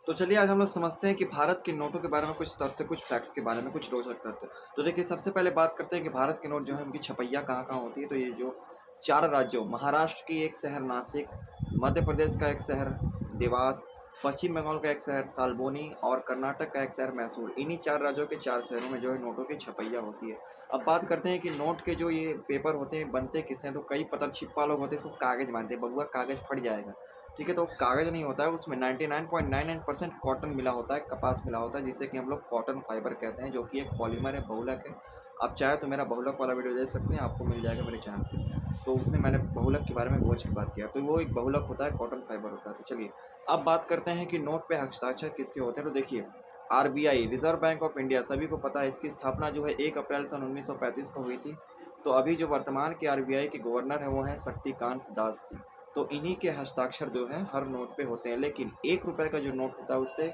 तो चलिए आज हम लोग समझते हैं कि भारत के नोटों के बारे में कुछ तथ्य, कुछ फैक्ट्स के बारे में, कुछ रोचक तथ्य। तो देखिए सबसे पहले बात करते हैं कि भारत के नोट जो है उनकी छपैया कहाँ-कहाँ होती है। तो ये जो 4 राज्यों महाराष्ट्र की एक शहर नासिक, मध्य प्रदेश का एक शहर देवास, पश्चिम बंगाल का एक शहर साल्बोनी और कर्नाटक का एक शहर मैसूर। इन्हीं 4 राज्यों के 4 शहरों में जो है नोटों की छपैया होती है। अब बात करते हैं कि नोट के जो ये पेपर होते हैं बनते किससे हैं, तो कई पतर छिप्पा लोग होते हैं इसको कागज़ मानते हैं, बबुआ कागज़ फट जाएगा। ठीक है, तो कागज़ नहीं होता है, उसमें 99.99% कॉटन मिला होता है, कपास मिला होता है, जिसे कि हम लोग कॉटन फाइबर कहते हैं, जो कि एक पॉलीमर है, बहुलक है। आप चाहे तो मेरा बहुलक वाला वीडियो देख सकते हैं, आपको मिल जाएगा मेरे चैनल पे। तो उसमें मैंने बहुलक के बारे में खोज के बात किया, तो वो एक बहुलक होता है, कॉटन फाइबर होता है। तो चलिए अब बात करते हैं कि नोट पे हस्ताक्षर किसके होते हैं। तो देखिए RBI, reserve bank of India, सभी को पता है इसकी स्थापना जो है 1 अप्रैल सन 1935 को हुई थी। तो अभी जो वर्तमान के आरबीआई के गवर्नर हैं वो हैं शक्तिकांत दास जी। तो इन्हीं के हस्ताक्षर जो हैं हर नोट पे होते हैं, लेकिन 1 रुपए का जो नोट होता है उस पे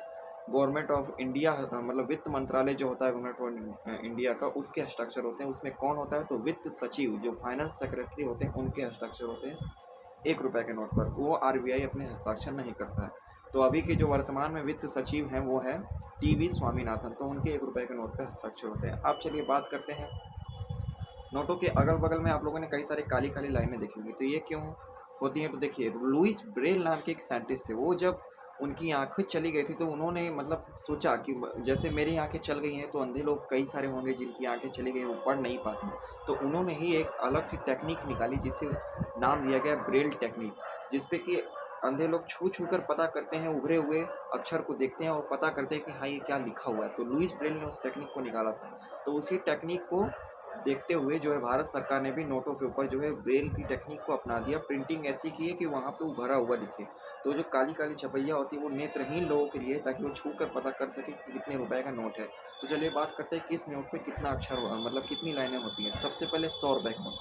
गवर्नमेंट ऑफ इंडिया मतलब वित्त मंत्रालय जो होता है गवर्नमेंट ऑफ इंडिया का, उसके हस्ताक्षर होते हैं। उसमें कौन होता है, तो वित्त सचिव जो फाइनेंस सेक्रेटरी होते हैं उनके हस्ताक्षर होते हैं 1 रुपए के नोट पर। वो आरबीआई अपने हस्ताक्षर नहीं करता है। तो अभी के जो वर्तमान में वित्त सचिव हैं वो है टीवी स्वामीनाथन, तो उनके 1 रुपए के नोट पर हस्ताक्षर होते हैं। अब चलिए बात करते हैं नोटों के अगल बगल में। आप लोगों ने कई सारी काली काली लाइनें देखी होंगी, तो ये क्यों होती हैं, तो देखिए लुइस ब्रेल नाम के एक साइंटिस्ट थे। वो जब उनकी आंखें चली गई थी तो उन्होंने मतलब सोचा कि जैसे मेरी आंखें चल गई हैं तो अंधे लोग कई सारे होंगे जिनकी आंखें चली गई, वो पढ़ नहीं पाते। तो उन्होंने ही एक अलग सी टेक्निक निकाली जिसे नाम दिया गया ब्रेल टेक्निक, जिसपे कि अंधे लोग छू छू कर पता करते हैं, उभरे हुए अक्षर को देखते हैं और पता करते हैं कि हाँ ये क्या लिखा हुआ है। तो लुइस ब्रेल ने उस टेक्निक को निकाला था। तो उसी टेक्निक को देखते हुए जो है भारत सरकार ने भी नोटों के ऊपर जो है ब्रेल की टेक्निक को अपना दिया। प्रिंटिंग ऐसी की है कि वहाँ पे उभरा हुआ दिखे। तो जो काली काली छपैया होती है वो नेत्रहीन लोगों के लिए, ताकि वो छू कर पता कर सके कि कितने रुपए का नोट है। तो चलिए बात करते हैं किस नोट पे कितना अक्षर मतलब कितनी लाइनें होती हैं। सबसे पहले 100 रुपए का नोट,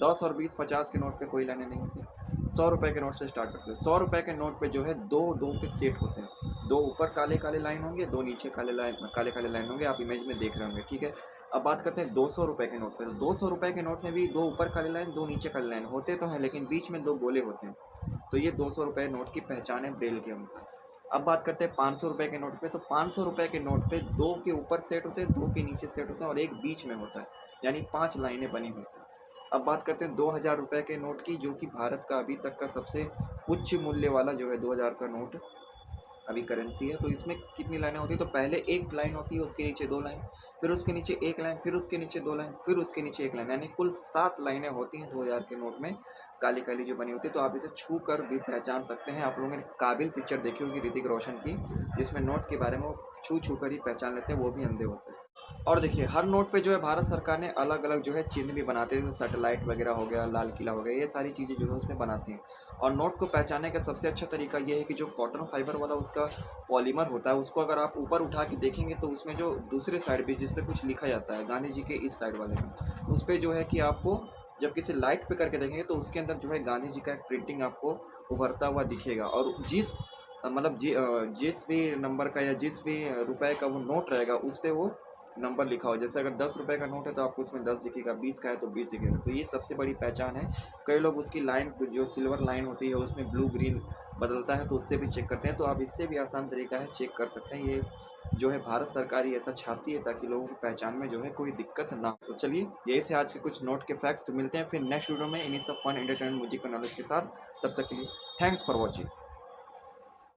10 और 20 50 के नोट पे कोई लाइनें नहीं होती। 100 रुपए के नोट से स्टार्ट करते हैं। 100 रुपए के नोट पे जो है दो दो के सेट होते हैं, दो ऊपर काले काले लाइन होंगे, दो नीचे काले काले लाइन होंगे। आप इमेज में देख रहे होंगे, ठीक है। अब बात करते हैं 200 रुपए के नोट पे। तो 200 रुपए के नोट में भी दो ऊपर काले लाइन, दो नीचे काले लाइन होते तो हैं, लेकिन बीच में दो गोले होते हैं। तो ये 200 रुपए नोट की पहचान है ब्रेल के अनुसार। अब बात करते हैं 500 रुपए के नोट पे। तो 500 रुपए के नोट पे दो के ऊपर सेट होते हैं, दो के नीचे सेट होते हैं और एक बीच में होता है, यानी 5 लाइनें बनी होती हैं। अब बात करते हैं 2000 रुपए के नोट की, जो कि भारत का अभी तक का सबसे उच्च मूल्य वाला जो है 2000 का नोट अभी करेंसी है। तो इसमें कितनी लाइनें होती है, तो पहले एक लाइन होती है, उसके नीचे दो लाइन, फिर उसके नीचे एक लाइन, फिर उसके नीचे दो लाइन, फिर उसके नीचे एक लाइन, यानी कुल 7 लाइनें होती हैं 2000 के नोट में, काली काली जो बनी होती है। तो आप इसे छू कर भी पहचान सकते हैं। आप लोगों ने काबिल पिक्चर देखी होगी ऋतिक रोशन की, जिसमें नोट के बारे में वो छू छू कर ही पहचान लेते हैं, वो भी अंधे होते हैं। और देखिए हर नोट पे जो है भारत सरकार ने अलग अलग जो है चिन्ह भी बनाते हैं, जैसे सैटेलाइट वगैरह हो गया, लाल किला हो गया, ये सारी चीज़ें जो है उसमें बनाते हैं। और नोट को पहचानने का सबसे अच्छा तरीका ये है कि जो कॉटन फाइबर वाला उसका पॉलीमर होता है, उसको अगर आप ऊपर उठा के देखेंगे तो उसमें जो दूसरे साइड पे जिस पे कुछ लिखा जाता है, गांधी जी के इस साइड वाले में, उस पे जो है कि आपको जब किसी लाइट पे करके देखेंगे तो उसके अंदर जो है गांधी जी का एक प्रिंटिंग आपको उभरता हुआ दिखेगा। और मतलब जिस भी नंबर का या जिस भी रुपए का वो नोट रहेगा उस पे वो नंबर लिखा हो। जैसे अगर 10 रुपए का नोट है तो आपको उसमें 10 दिखेगा, 20 का है तो 20 दिखेगा। तो ये सबसे बड़ी पहचान है। कई लोग उसकी लाइन जो सिल्वर लाइन होती है उसमें ब्लू ग्रीन बदलता है, तो उससे भी चेक करते हैं। तो आप इससे भी आसान तरीका है, चेक कर सकते हैं। ये जो है भारत सरकार ही ऐसा छापती है ताकि लोगों की पहचान में जो है कोई दिक्कत ना हो। तो चलिए ये थे आज के कुछ नोट के फैक्ट्स। तो मिलते हैं फिर नेक्स्ट वीडियो में इन्हीं सब फन एंटरटेनमेंट म्यूजिक और नॉलेज के साथ। तब तक के लिए थैंक्स फॉर वॉचिंग।